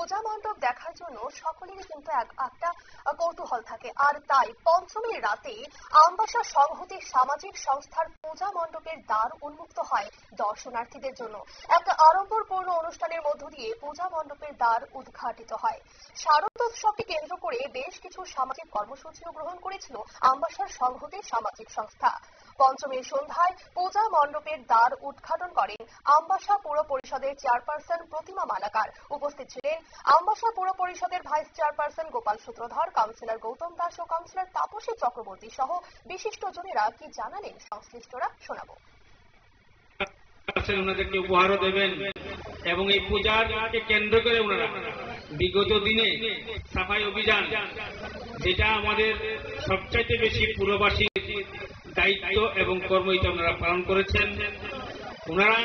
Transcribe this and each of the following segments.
পূজা মণ্ডপ দেখার জন্য সকলেরই কিন্তু একটা কৌতূহল থাকে, আর তাই পঞ্চমীর রাতে আমবাসা সংহতি সামাজিক সংস্থার পূজা মণ্ডপের দ্বার উন্মুক্ত হয় দর্শনার্থীদের জন্য। এক আড়ম্বরপূর্ণ অনুষ্ঠানের মধ্য দিয়ে পূজা মণ্ডপের দ্বার উদ্ঘাটিত হয়। শারদোৎসবকে কেন্দ্র করে বেশ কিছু সামাজিক কর্মসূচিও গ্রহণ করেছিল আমবাসার সংহতি সামাজিক সংস্থা। পঞ্চমীর সন্ধ্যায় পূজা মণ্ডপের দ্বার উদ্ঘাটন করেন আমবাসা পুর পরিষদের চেয়ারপারসন প্রতিমা মালাকার। উপস্থিত ছিলেন আমবাসা পুর পরিষদের ভাইস চেয়ারপারসন গোপাল সূত্রধর, কাউন্সিলর গৌতম দাস ও কাউন্সিলর তাপসী চক্রবর্তী সহ বিশিষ্টজনেরা কি জানালেন সংশ্লিষ্টরা শোনাবো। ওনাদেরকে উপহারও দেবেন এবং এই পূজাকে কেন্দ্র করে ওনারা বিগত দিনে সাফাই অভিযান, যেটা আমাদের সবচাইতে বেশি পুরবাসী দায়িত্ব এবং কর্মইটা ওনারা পালন করেছেন। ওনারা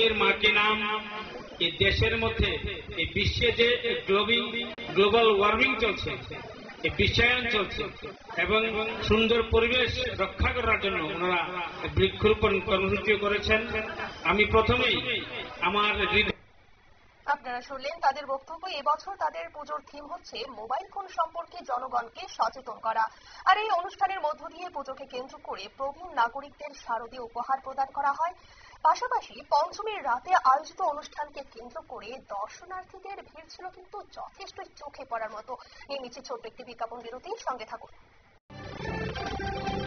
এর মাকে নাম এই দেশের মধ্যে এই বিশ্বে যে গ্লোবাল ওয়ার্মিং চলছে, এই বিশ্বায়ন চলছে এবং সুন্দর পরিবেশ রক্ষা করার জন্য ওনারা বৃক্ষরোপণ কর্মসূচিও করেছেন। আমি প্রথমেই আমার আপনারা শুনলেন তাদের বক্তব্য। এবছর তাদের পুজোর থিম হচ্ছে মোবাইল ফোন সম্পর্কে জনগণকে সচেতন করা। আর এই অনুষ্ঠানের মধ্য দিয়ে পুজোকে কেন্দ্র করে প্রবীণ নাগরিকদের শারদীয় উপহার প্রদান করা হয়। পাশাপাশি পঞ্চমীর রাতে আয়োজিত অনুষ্ঠানকে কেন্দ্র করে দর্শনার্থীদের ভিড় ছিল কিন্তু যথেষ্ট চোখে পড়ার মতো। নিয়ে নিচ্ছে ছোট্ট একটি বিজ্ঞাপন বিরতি, সঙ্গে থাকুন।